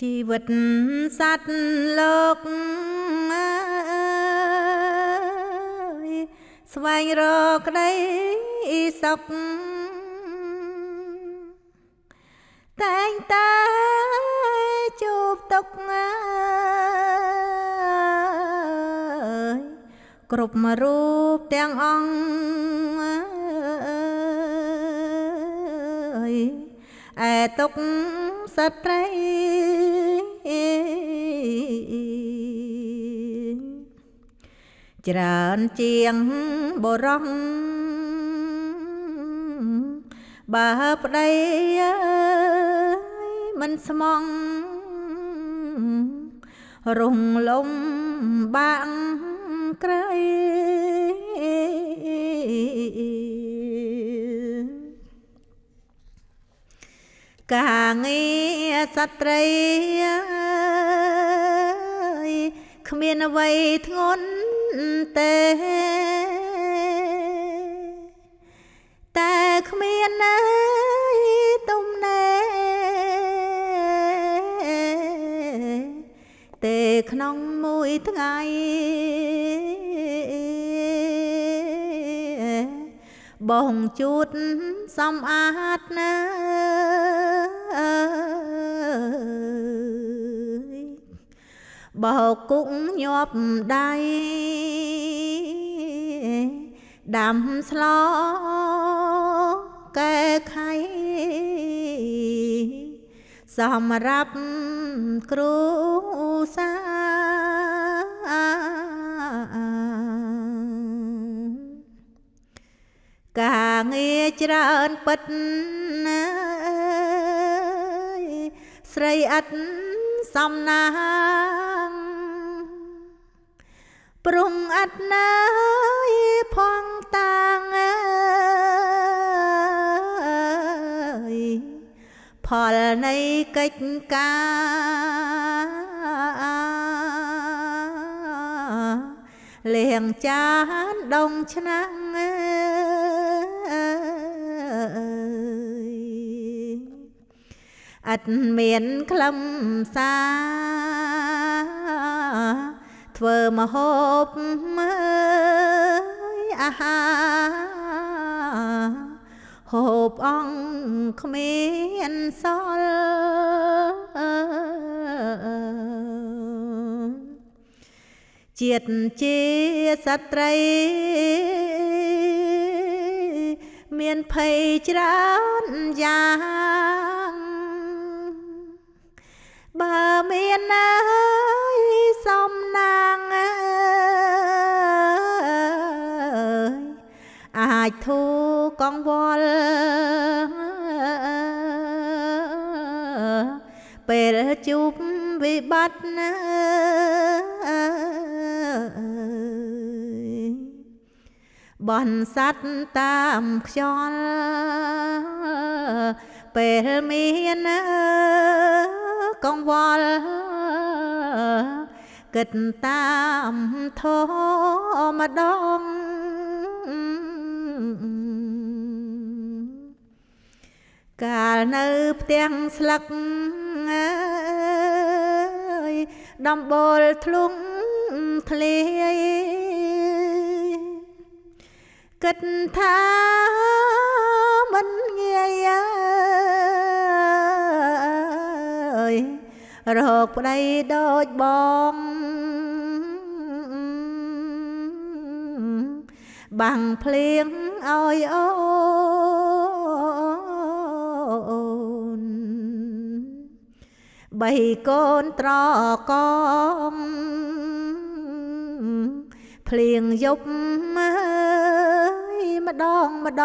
ជីវិតសត្វលោកស្វែងរកក្តីសុខតែងតែជួបទុក្ខគ្រប់រូបទាំងអង្គឯទុក្ខសត្រីច្រើនជាងបុរសបើប្តីមិនស្មងរងលំបាក់ក្រៃការងារស្ត្រីគ្មានអ្វីធ្ងន់ទេតែគ្មានទំនេរទេក្នុងមួយថ្ងៃបងជួតសំអាតណាបោកគុកញាប់ដៃដាំស្លកែខៃសម្រាប់គ្រួសារការងារច្រើនពិតស្រីឥតសំណាងព្រងឥតណាយផងតាងផលនៃកិច្ចការលាងចានដងឆ្នាំងឥតមានខ្លឹមសារធ្វើម្ហូបអាហារហូបអង្គគ្មានសល់ជាតិជាស្ត្រីមានភ័យច្រើនយ៉ាងបើមានណាយសំណាងអាចធូរកង្វល់ពេលជួបវិបត្តិណាបនសัตว์តាមខ្យល់ពេលមានកង្វល់គិតតាមធម៌ម្ដងកាលនៅផ្ទាំងស្លឹកដំបូលធ្លុងធ្លាយគិតថាមិនងាយរកប្តីដូចបងបាំងភ្លៀងឲ្យអូនបីកូនត្រកងភ្លៀងយប់ម្ដ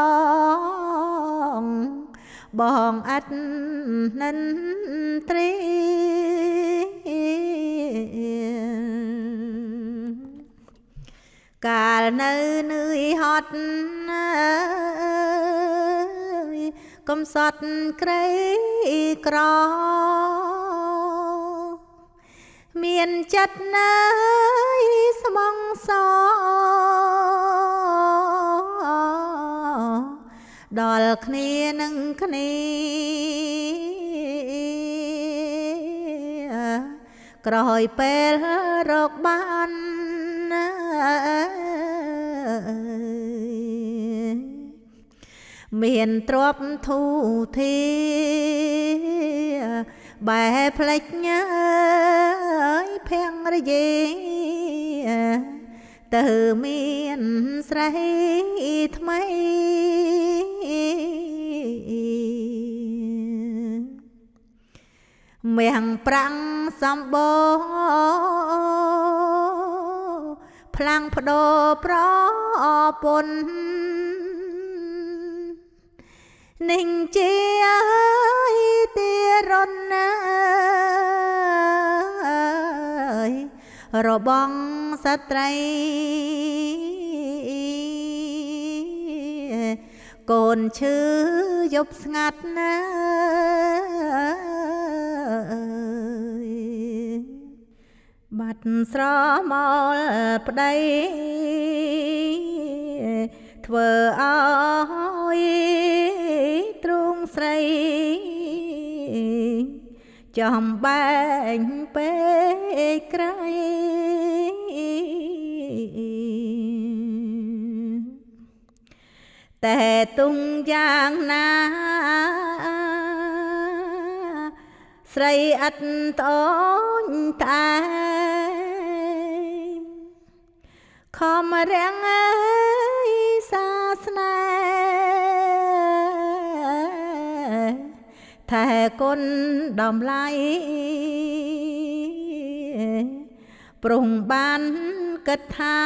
ងបងឥតនិនត្រីកាលនៅនឿយហត់កំសត់ក្រីក្រមានចិត្តណាយស្មងសដល់គ្នានឹងគ្នា ក្រោយពេលរកបានមានទ្រពធូធីបែផ្លេចញើយភៀងរយេទៅមានស្រីថ្មីមៀងប្រាំងសម្បោផ្លាំងផ្ដោប្រពន្ធនឹងជាទីរនរបងស្ត្រីកូនឈឺយប់ស្ងាត់ណាបាត់ស្រមោលប្តីធ្វើឲ្យទ្រង់ស្រីចំបែងពេកក្រៃតែទុំយ៉ាងណាស្រីអត់តូនតែខំរាំងសាសនាថែគុណដំឡៃព្រោះបានគិតថា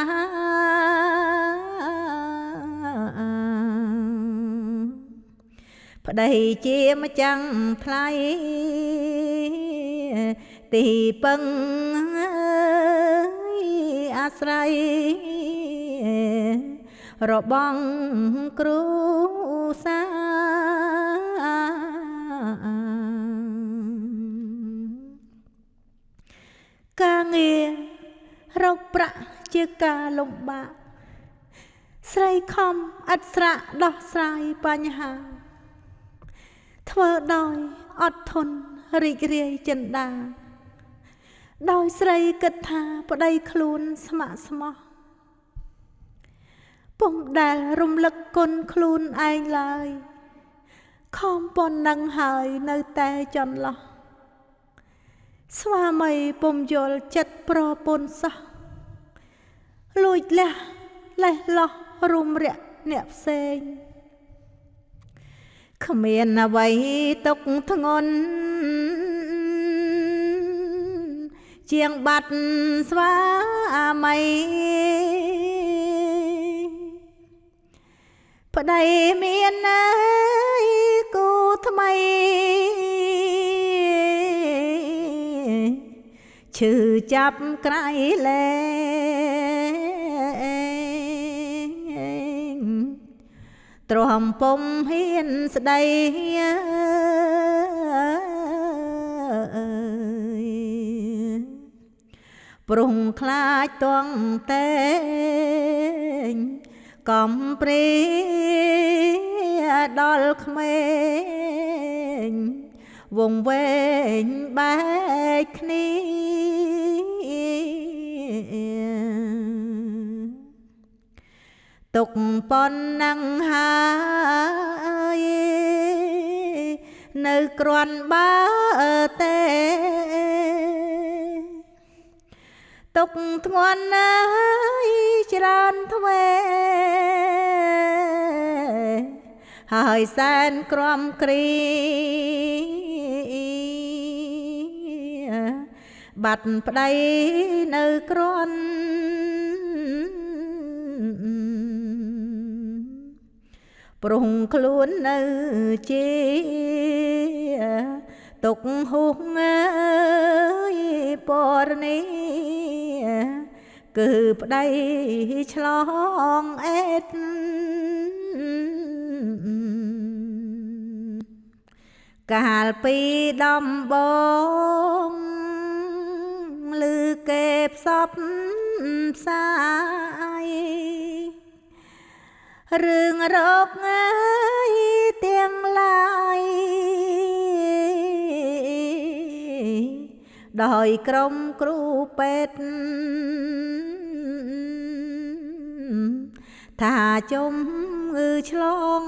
ប្តីជាម្ចាំងថ្លៃទីពឹងអាស្រ័យរបងគ្រូសាការងាររកប្រាក់ជាការលំបាកស្រីខំអត់ស្រាក់ដោះស្រាយបញ្ហាធ្វើដោយអត់ធន់រីករាយចិន្តាដោយស្រីគិតថាប្តីខ្លួនស្ម័គ្រស្មោះពុំដែលរំលឹកគុណខ្លួនឯងឡើយខំប៉ុណ្ណឹងហើយនៅតែចន្លោះស្វាមីពុំយល់ចិត្តប្រពន្ធសោះលួចលះលេះលោះរុំរាក់អ្នកផ្សេងគ្មានអ្វីទុកធ្ងន់ជាងបាត់ស្វាមីប្តីមានណាយគូថ្មីឈឺចាប់ក្រៃលែងទ្រាំពុំហ៊ានស្ដីព្រោះខ្លាចតងតែងកំព្រាដល់ក្មេងវងវែងបែកគ្នាទុកប៉ុណ្ណឹងហើយនៅគ្រាន់បើទេទុកធ្ងន់ណាស់ច្រើនទ្វេហើយសែនក្រំគ្រីបាត់ប្តីនៅគ្រាន់ព្រោះខ្លួននៅជាទុកហួងអើយពរនេះគឺប្តីឆ្លងអេតកាលពីដំបងឮគេផ្សព្វផ្សាយរឿងរកងាយទាំងឡាយ ដោយក្រុមគ្រូពេទ្យថាជំងឺឆ្លង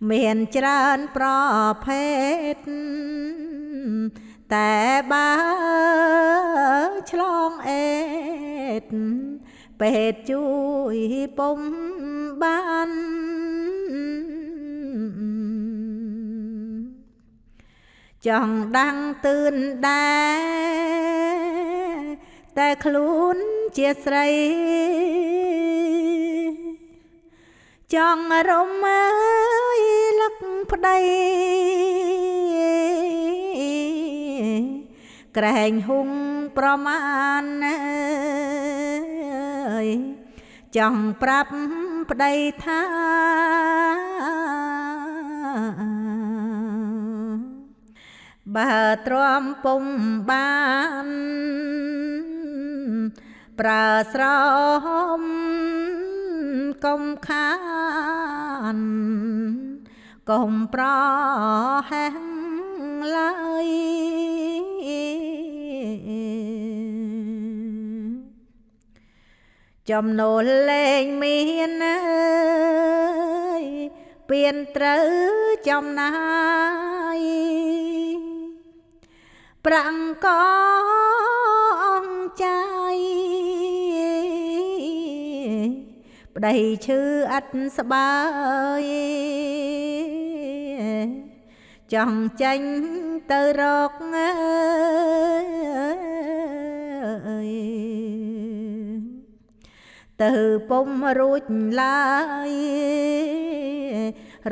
មានច្រើនប្រភេទតែបើឆ្លងអេដពេទ្យជួយពុំបានចង់ដឹងទឿនដែរតែខ្លួនជាស្រីចង់រំអើយលឹកប្តីក្រែងហុងប្រមាណចង់ប្រាប់ប្តីថាបើទ្រាំពុំបានប្រើស្រោមកុំខានកុំប្រហែងឡើយចំណូលលែងមានពៀនត្រូវចំណាយប្រាំងក៏អង្ចាយប្តីឈឺអត់ស្បើយចង់ចាញ់ទៅរកទៅពុំរួចឡើយ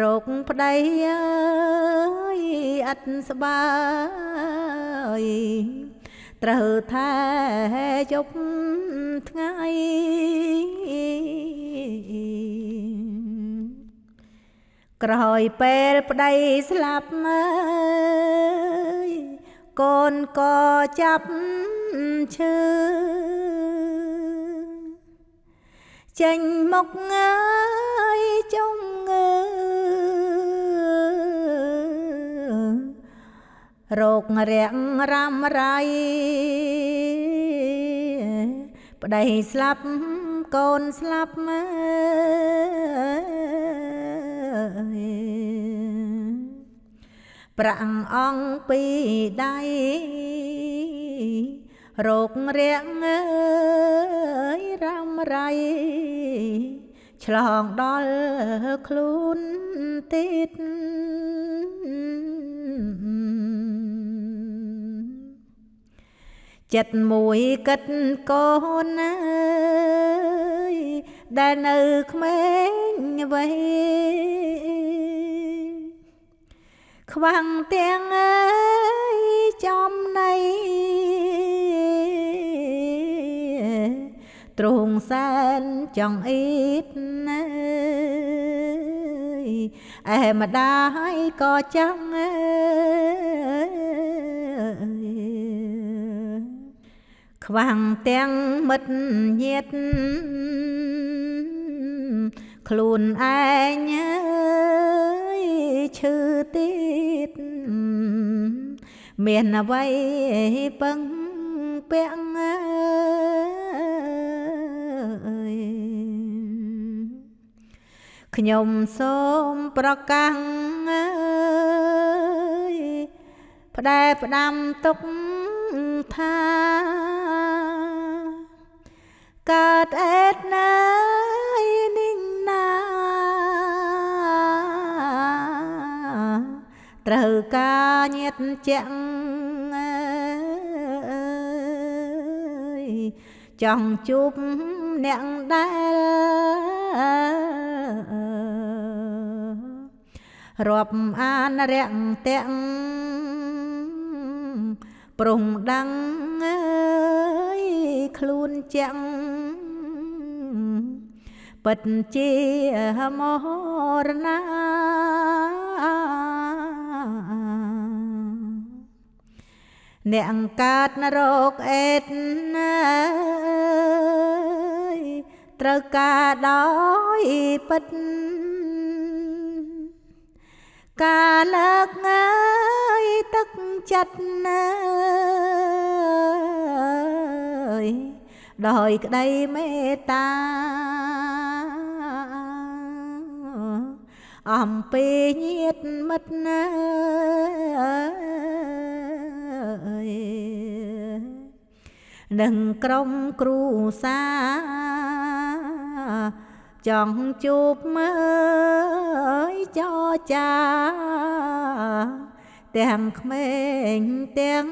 រកប្តីអើយអត់ស្បើយត្រូវថាជប់ថ្ងៃក្រោយពេលប្តីស្លាប់អើយកូនក៏ចាប់ឈឺចេញមកអើយចុងរោគរាំងរ៉ាំរៃប្តីស្លាប់កូនស្លាប់ប្រាំងអង្គពីដៃរោគរាំងអើយរ៉ាំរៃឆ្លងដល់ខ្លួនទៀតចិត្តមួយគិតកូនអើយដែលនៅក្មេងវ័យខ្វាំងទាំងអើយចំណៃទ្រង់សែនចង់អៀតឯម្ដាយក៏ចាំខ្វាំងទាំងមិត្តញាតិខ្លួនឯងឈឺទៀតមានអ្វីពឹងពាក់ខ្ញុំសូមប្រកាសផ្ដែផ្ដាំទុកថាកើតអេតណាយនិងណាត្រូវការញាតជាក់ចង់ជួបអ្នកដែលរាប់អានរាក់ទាំងប្រុងដឹងអើយខ្លួនចាំងពិតជាមរណាអ្នកកើតរោគអេដត្រូវការដោយពិត ការលើកងើយទឹកចិត្តណាយដោយក្តីមេត្តាអំពីញាតិមិត្តណានឹងក្រុមគ្រួសារចង់ជួបមើលចរចាទាំងក្មេងទាំង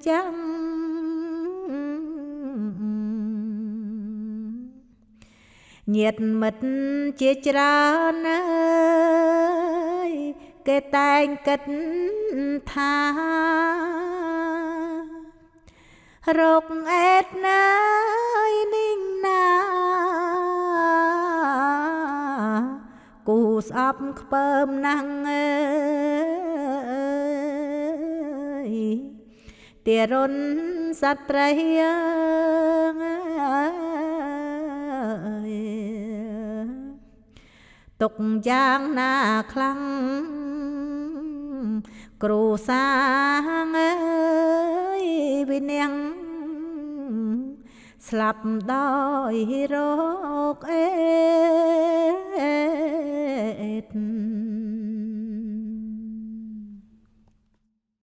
ចាំញាតិមិត្តជាច្រើនណាយគេតែងគិតថារកអេតណាយនិងណាគូស្អប់ខ្ពើមណាំងអើយទារុនសត្រីទុកយ៉ាងណាខ្លាំងគ្រូសាងអើយវិនាងស្លាប់ដោយរោគអេត